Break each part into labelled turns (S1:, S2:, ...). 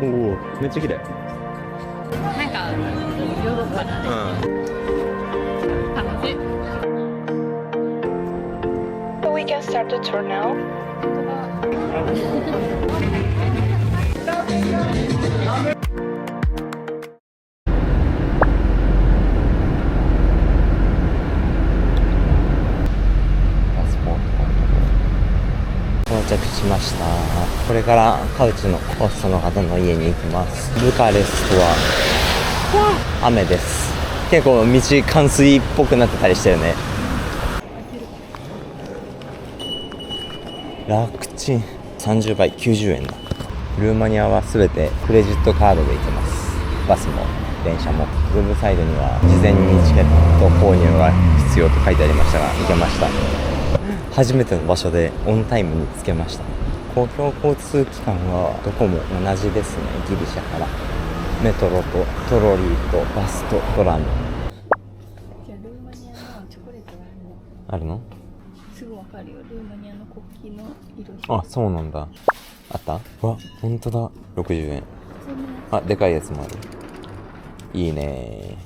S1: おお、めっちゃ綺麗。
S2: なんかヨーロッパだね。楽しい。
S3: We can start the tour now.
S1: 到着しました。これからカウチのホストの方の家に行きます。ブカレストは雨です。結構道冠水っぽくなってたりしたよね。楽ちん30倍90円だ。ルーマニアはすべてクレジットカードで行けます。バスも電車も。ウェブサイドには事前にチケット購入が必要と書いてありましたが、行けました。初めての場所でオンタイムにつけました。公共交通機関はどこも同じですね。ギリシャからメトロとトロリーとバスとトラム。
S2: じゃあルーマニアのチョコレートが
S1: あるの？
S2: すぐわかるよ。ルーマニアの国旗の色。
S1: あ、そうなんだ。あった？うわ、ほんとだ。60円。あ、でかいやつもある。いいね。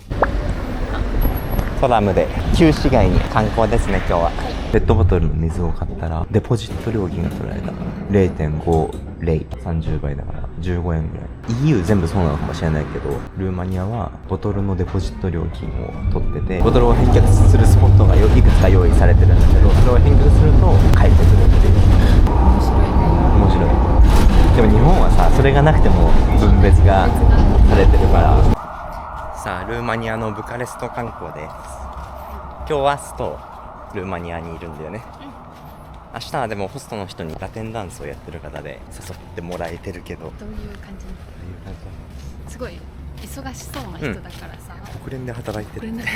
S1: トラムで旧市街に観光ですね、今日は。ペットボトルの水を買ったらデポジット料金が取られた。 0.50 30倍だから15円ぐらい。 EU 全部そうなのかもしれないけど、ルーマニアはボトルのデポジット料金を取ってて、ボトルを返却するスポットがいくつか用意されてるんだけど、それを返却すると返ってくるっていう。
S2: 面白いね。
S1: 面白い。でも日本はさ、それがなくても分別がされてるから。さあ、ルーマニアのブカレスト観光です。今日はストルーマニアにいるんだよね。明日はでもホストの人にラテンダンスをやってる方で誘ってもらえてるけど、
S2: どういう感じ？すごい忙しそうな人だからさ。
S1: 国連で働いてる。
S2: これなんか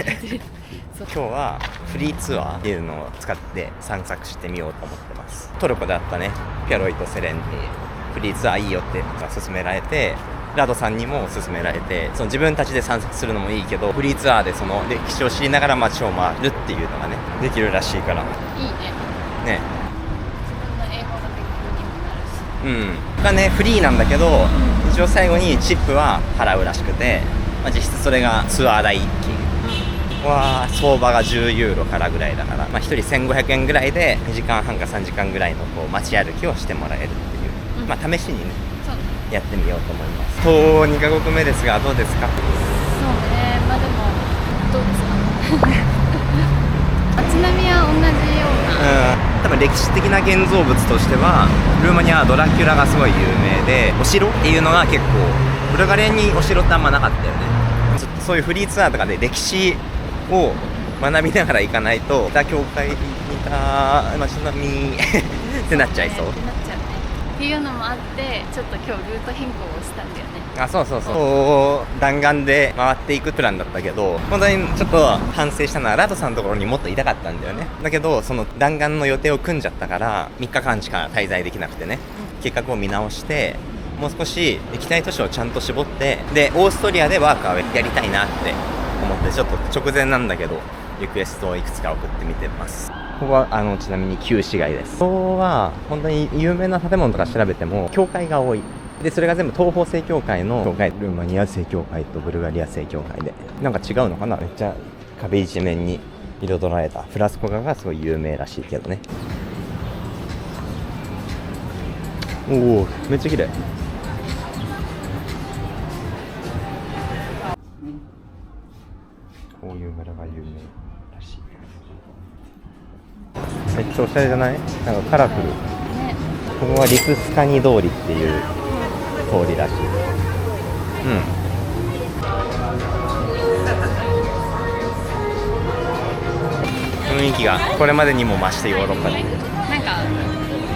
S1: 今日はフリーツアーっていうのを使って散策してみようと思ってます。トルコであったね、ピャロイとセレンにフリーツアーいいよって勧められて、ラドさんにも勧められて、その自分たちで散策するのもいいけど、フリーツアーでその歴史を知りながら街を回るっていうのがね、できるらしいから。
S2: いいね。
S1: ね。
S2: 自分の英語の勉強にもなるし。
S1: がね、フリーなんだけど、一応最後にチップは払うらしくて、実質それがツアー代金は相場が10ユーロからぐらいだから、1人1500円ぐらいで2時間半か3時間ぐらいのこう街歩きをしてもらえるっていう、試しにね、やってみようと思います。と2カ国目ですが、どうですか？
S2: そうね。まあでもどうですか？街並みは同じような。
S1: 多分歴史的な建造物としては、ルーマニアはドラキュラがすごい有名で、お城っていうのが結構、ブルガリアにお城ってあんまなかったよね。ずっとそういうフリーツアーとかで歴史を学びながら行かないと、北教会に似た街並みってなっちゃいそう。
S2: ってなっちゃうね。っていうのもあって、ちょっと今日ルート変更をしたんだよね。
S1: あ、そうそうそう。弾丸で回っていくプランだったけど、本当にちょっと反省したのは、ラドさんのところにもっといたかったんだよね。だけど、その弾丸の予定を組んじゃったから、3日間しか滞在できなくてね、計画を見直して、もう少し行きたい都市をちゃんと絞って、で、オーストリアでワーカーをやりたいなって思って、ちょっと直前なんだけど、リクエストをいくつか送ってみてます。ここはちなみに旧市街です。ここは本当に有名な建物とか調べても教会が多い。で、それが全部東方正教会の教会、ルーマニア正教会とブルガリア正教会で、なんか違うのかな。めっちゃ壁一面に彩られたフラスコ画がすごい有名らしいけどね。おお、めっちゃ綺麗。こういう村が有名らしい。めっちゃおしゃれじゃない？なんかカラフル。
S2: ね。
S1: ここはリプスカニ通りっていう通りらしい。雰囲気がこれまでにも増してヨーロッパで。
S2: なんか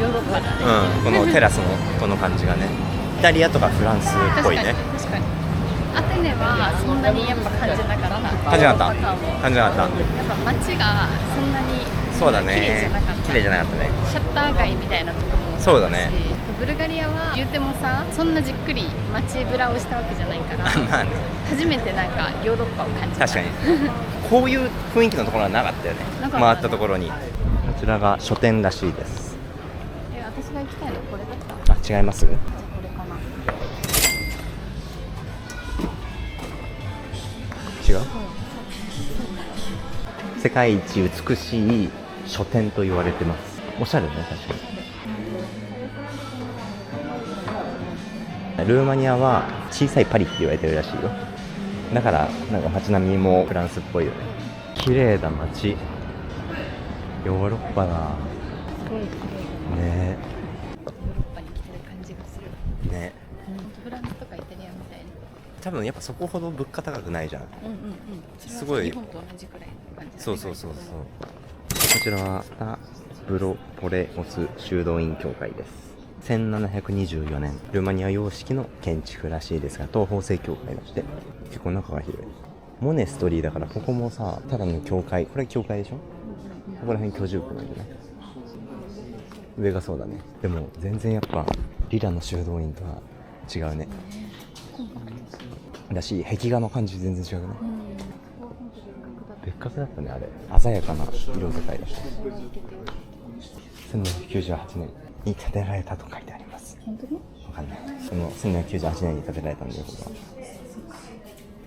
S2: ヨーロッパだね。
S1: このテラスのこの感じがね、イタリアとかフランスっぽいね。
S2: 確かに。アテネはそんなにやっぱ感じなかった。
S1: 感じなかった。感じなかった。
S2: やっぱ街がそんなに
S1: そうだね。綺麗じゃなかったね。
S2: シャッター街みたいなところも
S1: そうだね。
S2: ブルガリアは言うてもさ、そんなじっくり街ブラをしたわけじゃないから
S1: まあね、
S2: 初めてなんかヨーロッパを感じた。
S1: 確かにこういう雰囲気のところはなかったよね。回ったところに。こちらが書店らしいです。
S2: 私が行きたいのこれだった。
S1: あ、違います？
S2: これかな。
S1: 違う？世界一美しい書店と言われてます。おしゃれね、確かに。ルーマニアは小さいパリって言われてるらしいよ。だからなんか街並みもフランスっぽいよね。綺麗だ街。ヨーロッパだ
S2: すごい綺麗。
S1: ね。
S2: ヨーロッパに来てる感じがする。
S1: ね。
S2: フランスとかイタリアみたいな。
S1: 多分やっぱそこほど物価高くないじゃん。
S2: うんうんうん。
S1: すごい
S2: 日本と同じくらいの感じ。
S1: そうそうそうそう。こちらはスタブロポレオス修道院教会です。1724年ルーマニア様式の建築らしいですが、東方正教会として結構中が広い。モネストリーだから、ここもさ、ただの教会。これ教会でしょ。ここら辺居住区なんじゃない？上がそうだね。でも全然やっぱリラの修道院とは違うね。だし壁画の感じ全然違うね。別格だったね、あれ。鮮やかな色使いだし。1798年に建てられたと書いてあります。
S2: 本当に？
S1: わかんない。その1798年に建てられたんだよ、これは。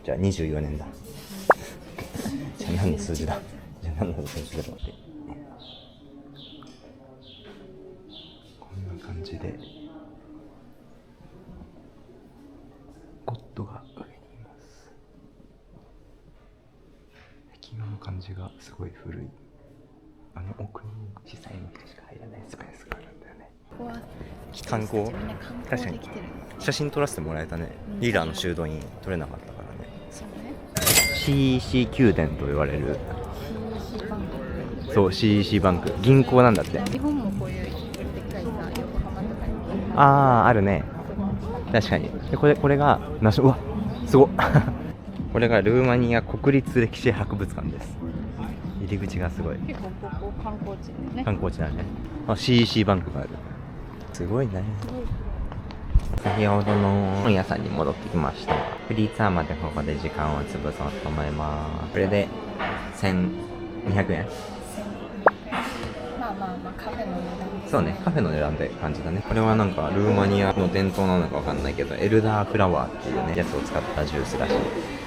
S1: じゃあ24年だ。じゃあ何の数字だ？じゃあ何の数字だろうって。こんな感じでゴッドが上にいます。壁画の感じがすごい古い。あの奥に小さいのしか入らないスペースがあるんだよね。
S2: ここは
S1: 観光、
S2: みんな観光できてる。
S1: 写真撮らせてもらえたね。リーダーの修道院撮れなかったからね。
S2: そうね。
S1: CEC 宮殿と言われる。
S2: CEC バンク。
S1: そう CEC バンク、銀行なんだって。
S2: 日本もこういうでっかいさ、横浜とかに。
S1: あー、あるね。確かに。でこれがうわ、すごっこれがルーマニア国立歴史博物館です。入り口がすごい。
S2: 結構ここ観光地だよね。
S1: 観光地だね。あ、CEC バンクがある。すごいね。先ほどの本屋さんに戻ってきました。フリーツアーまでここで時間を潰そうと思います。これで1200円。
S2: まあまあまあカフェの値段です。
S1: そうね、カフェの値段って感じだね。これはなんかルーマニアの伝統なのかわかんないけど、エルダーフラワーっていうねやつを使ったジュースらしい。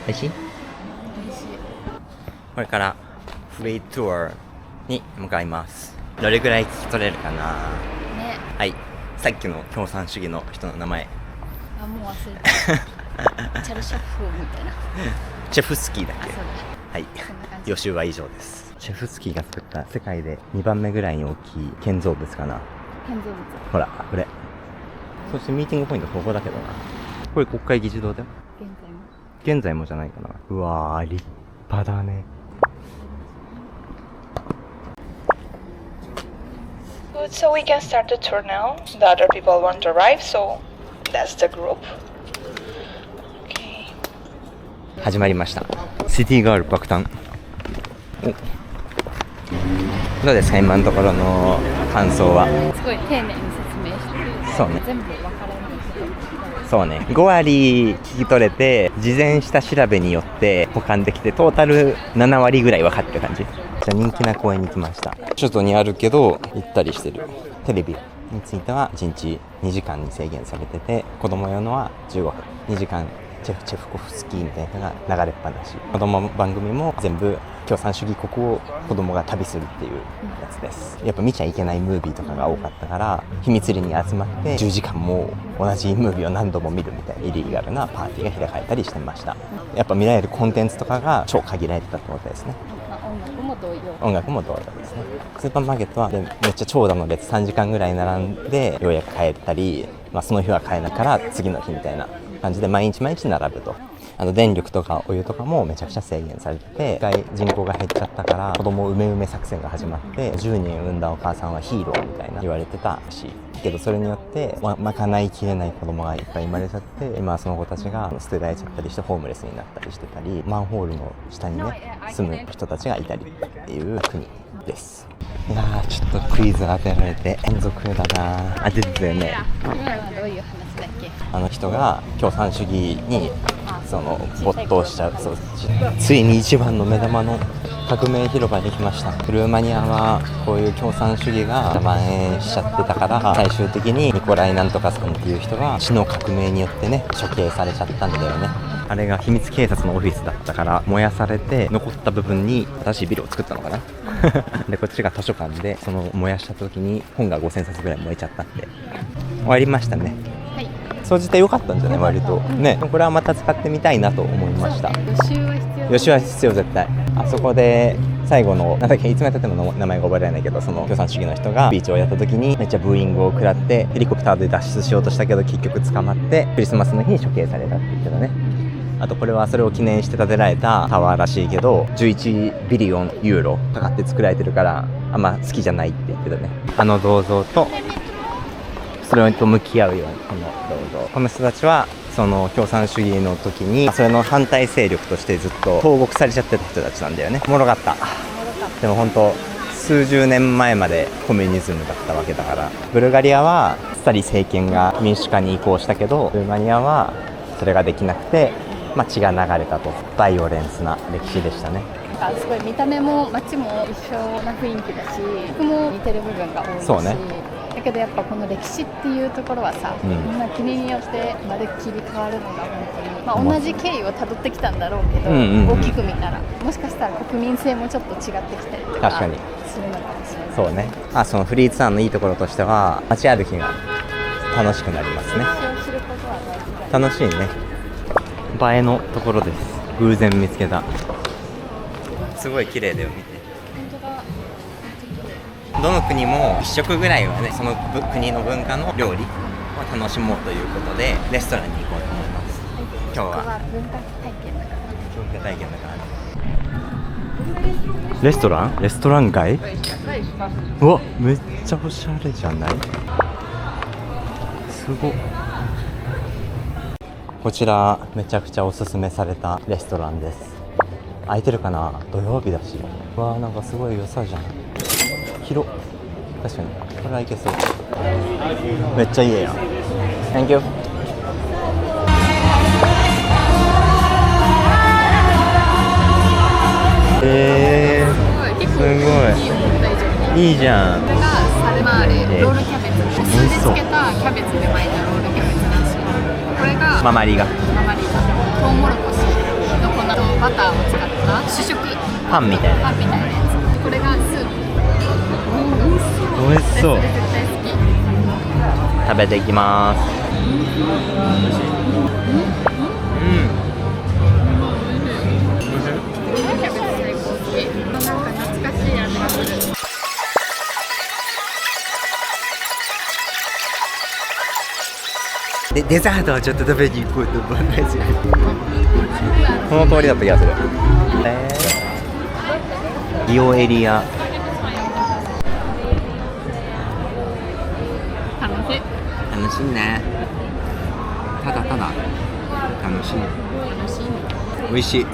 S1: 美味しい？
S2: 美味しい。
S1: これからフリーツアーに向かいます。どれぐらい聞き取れるかな。
S2: ね。
S1: はい、さっきの共産主義の人の名前。
S2: あ、もう忘れた。チャルシャフみたいな。
S1: チェフスキーだっけ？
S2: あ、そうだ。
S1: はい、
S2: そんな感じ。
S1: 予習は以上です。チェフスキーが作った世界で2番目ぐらいに大きい建造物かな。
S2: 建造物。
S1: ほら、これ。そしてミーティングポイントここだけどな。これ国会議事堂だよ。
S2: 現在も。
S1: 現在もじゃないかな。うわー、立派だね。
S3: Good, so we can start the tour now. The other people won't arrive, so that's the group. Okay.
S1: 始まりました。シティガール爆誕。どうですか、今のところの感想は。
S2: すごい丁寧に説明してる。
S1: そうね。
S2: 全部分からないけど。
S1: そうね。5割聞き取れて、事前下調べによって保管できて、トータル7割ぐらい分かってる感じ。じゃあ人気な公園に来ました。首都にあるけど、行ったりしてる。テレビについては1日2時間に制限されてて、子供用のは15分。2時間。チェフコフスキーみたいなのが流れっぱなし。子供番組も全部共産主義国を子供が旅するっていうやつです。やっぱ見ちゃいけないムービーとかが多かったから、秘密裏に集まって10時間も同じムービーを何度も見るみたいなイリーガルなパーティーが開かれたりしてました。やっぱ見られるコンテンツとかが超限られてたってことですね。
S2: まあ、音楽も同様。
S1: 音楽も同様ですね。スーパーマーケットはめっちゃ長蛇の列、3時間ぐらい並んでようやく買えたり、その日は買えないから次の日みたいな感じで毎日毎日並ぶと。電力とかお湯とかもめちゃくちゃ制限されてて、人口が減っちゃったから子供埋め作戦が始まって、10人産んだお母さんはヒーローみたいな言われてたし、けどそれによって賄いきれない子供がいっぱい生まれちゃって、今はその子たちが捨てられちゃったりしてホームレスになったりしてたり、マンホールの下にね住む人たちがいたりっていう国です。いやー、ちょっとクイズ当てられて連続だな。当ててたよね。
S2: 今のはどういう話だっけ？
S1: あの人が共産主義に没頭しちゃう。そう、ついに一番の目玉の革命広場に来ました。ルーマニアはこういう共産主義が蔓延しちゃってたから、最終的にニコライなんとかさんっていう人が血の革命によってね処刑されちゃったんだよね。あれが秘密警察のオフィスだったから燃やされて、残った部分に新しいビルを作ったのかなでこっちが図書館で、その燃やした時に本が5000冊ぐらい燃えちゃったんで終わりましたね。
S2: はい。
S1: 総じて良かったんじゃない割とね。これはまた使ってみたいなと思いました。
S2: 予習は必要。
S1: 予習は必要、絶対。あそこで最後のなんだっけ、いつまでたっても名前が覚えられないけど、その共産主義の人がスピーチをやった時にめっちゃブーイングを食らってヘリコプターで脱出しようとしたけど結局捕まってクリスマスの日に処刑されたって言ってたね。あとこれはそれを記念して建てられたタワーらしいけど11ビリオンユーロかかって作られてるからあんま好きじゃないって言ってたね。あの銅像とそれと向き合うようにこの銅像、この人たちはその共産主義の時にそれの反対勢力としてずっと投獄されちゃってた人たちなんだよね。おもろかった。でも本当数十年前までコミュニズムだったわけだから、ブルガリアはあっさり政権が民主化に移行したけど、ルーマニアはそれができなくて、血が流れたと。バイオレンスな歴史でしたね。
S2: なんかすごい見た目も街も一緒な雰囲気だし、服も似てる部分が多いし、
S1: そうね。
S2: だけどやっぱこの歴史っていうところはさ、みんな国によってまるっきり変わるのが本当に、同じ経緯をたどってきたんだろうけど、大きく見たらもしかしたら国民性もちょっと違ってきたりとかするのかもしれない。
S1: そうね。そのフリーツアーのいいところとしては街歩きが楽しくなりますね。楽しいね。映えのところです。偶然見つけた。すごい綺麗だよ、見て。どの国も1食ぐらいはね、その国の文化の料理を楽しもうということでレストランに行こうと思います。今日は
S2: 文化体験だから。
S1: 文化体験だからね。レストラン街？うわ、めっちゃおしゃれじゃない？すごっ。こちらめちゃくちゃおすすめされたレストランです。空いてるかな？土曜日だし。うわー、なんかすごい良さじゃん。広っ。確かにこれはいけそう。めっちゃいいやん。 Thank you。 すごいいいじゃん。
S2: これがサルマーレ、ロールキャベツ、お酢でつけたキャベツで巻いたロールキャベツらしい。これが
S1: ママリガ
S2: トウモロコシの粉とバターを使った主食
S1: パンみたいな
S2: やつ。これがスープ。
S1: 美味しそう。
S2: 絶対好き。
S1: 食べていきます。
S2: キャベツ最高好き。なんか懐かしい味がする。
S1: でデザートはちょっと食べに行こうと思うんですよ。この通りだった気がする。リオエリア。楽しいね。ただただ楽しい。美味しい。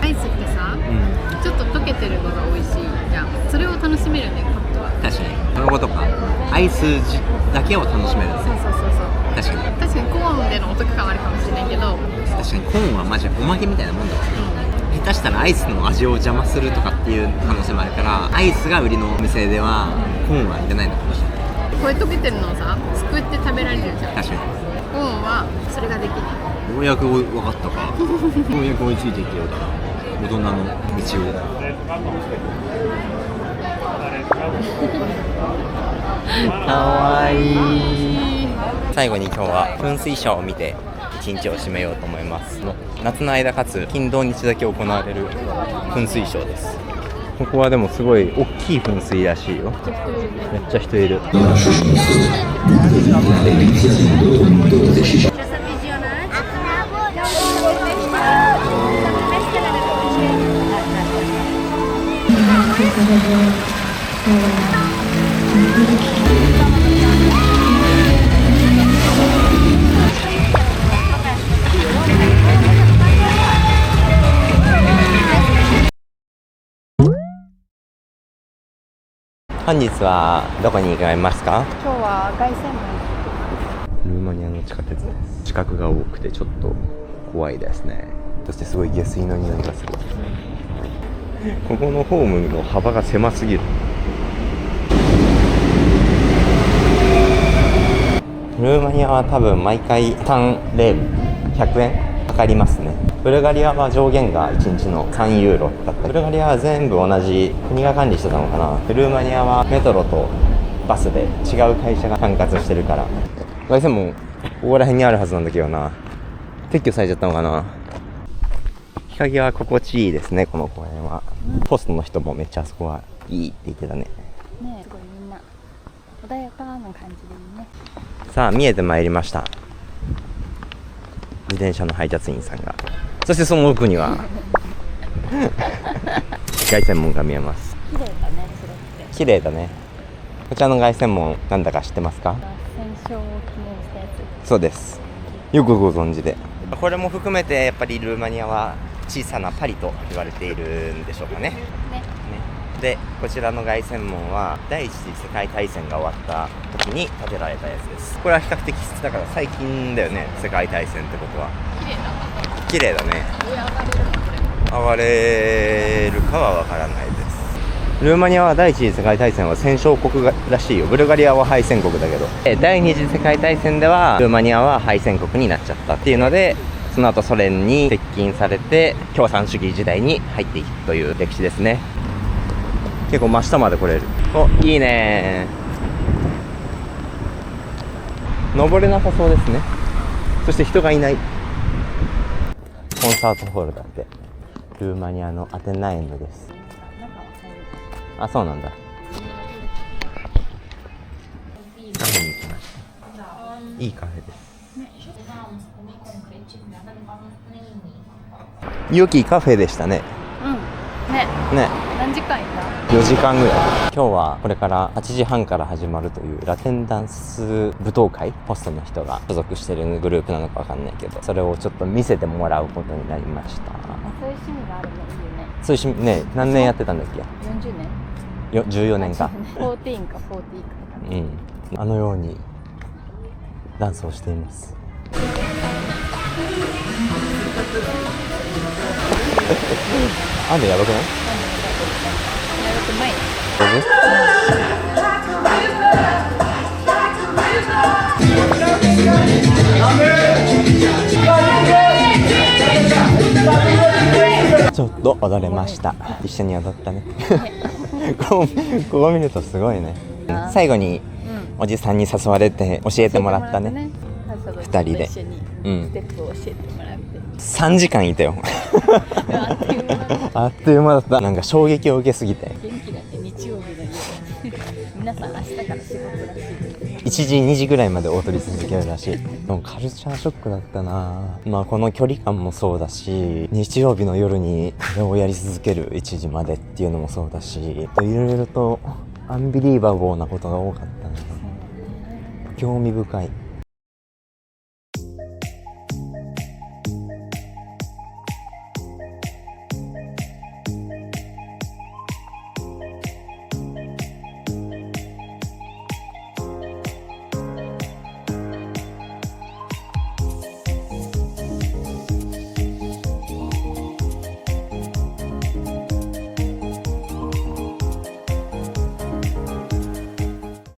S2: アイスってさ、ちょっと溶けてるのが美味しいじゃん。それを楽しめるね、カップは。
S1: 確かにそのことか。アイスだけを楽しめるんですよ。確かに
S2: コーンでのお得感はあるかもしれないけど、
S1: 確かにコーンはマジでおまけみたいなもんだわ。下手したらアイスの味を邪魔するとかっていう可能性もあるから、アイスが売りのお店ではコーンはいらないのかもしれない。
S2: これ溶けてるのをさ、すくって食べられるじゃん。
S1: 確かに
S2: コーンはそれができない。
S1: ようやく分かったか。ようやく追いついていってようだな、大人の道を。かわいい。最後に今日は噴水ショーを見て一日を締めようと思います。夏の間かつ金土日だけ行われる噴水ショーです。ここはでもすごい大きい噴水らしいよ。めっちゃ人いる。本日はどこに行かれますか？
S2: 今日は凱旋門。
S1: ルーマニアの地下鉄です。死角が多くてちょっと怖いですね。そしてすごい下水の匂いがする。ここのホームの幅が狭すぎる。ルーマニアは多分毎回単レール100円かかりますね。ブルガリアは上限が1日の3ユーロだった。ブルガリアは全部同じ国が管理してたのかな。ルーマニアはメトロとバスで違う会社が管轄してるから。凱旋門ここら辺にあるはずなんだけどな。撤去されちゃったのかな。日陰は心地いいですね、この公園は。ポストの人もめっちゃあそこはいいって言ってたね。
S2: ね、すごいみんな穏やかな感じでいいね。
S1: さあ見えてまいりました。自転車の配達員さんが。そしてその奥には凱旋門が見えます。
S2: 綺麗だね、それって。
S1: 綺麗だね。こちらの凱旋門なんだか知ってますか？
S2: 戦勝を記念したやつ。
S1: そうです。よくご存知で。これも含めてやっぱりルーマニアは小さなパリと言われているんでしょうかね。
S2: ね。
S1: で、こちらの凱旋門は第一次世界大戦が終わった時に建てられたやつです。これは比較的だから最近だよね、世界大戦ってことは。綺麗だね。上がれるかはわからないです。ルーマニアは第一次世界大戦は戦勝国らしいよ。ブルガリアは敗戦国だけど、第二次世界大戦ではルーマニアは敗戦国になっちゃったっていうので、その後ソ連に接近されて共産主義時代に入っていくという歴史ですね。結構真下まで来れる。お、いいね。登れなさそうですね。そして人がいない。コンサートホールだって。ルーマニアのアテナエムです。あ、そうなんだ。カフェに来ました。いいカフェです。良きカフェでしたね。
S2: うん。ね。
S1: ね。
S2: 何時間いた
S1: ？4時間ぐらい。今日はこれから8時半から始まるというラテンダンス舞踏会、ホストの人が所属してるグループなのかわかんないけど、それをちょっと見せてもらうことになりました。
S2: そういう趣味があるのいいよね。
S1: そういう趣味ね、何年やってたんだっけ
S2: 40年
S1: ？14年か。
S2: 14か40か。
S1: うん。あのようにダンスをしています。あんでやばくない？
S2: やると前に。ちょっと踊れました。一緒に踊ったね。ここ見るとすごいね。最後におじさんに誘われて教えてもらったね。2人で。うん。ステップを教えてもらって。3時間いたよ。あっという間だった。なんか衝撃を受けすぎて。元気だって日曜日の夜。皆さん明日から仕事らしい。
S1: 1時2時ぐらいまで踊り続けるらしい。でもカルチャーショックだったな。まあこの距離感もそうだし、日曜日の夜にこれをやり続ける1時までっていうのもそうだし、いろいろとアンビリーバボーなことが多かったね。興味深い。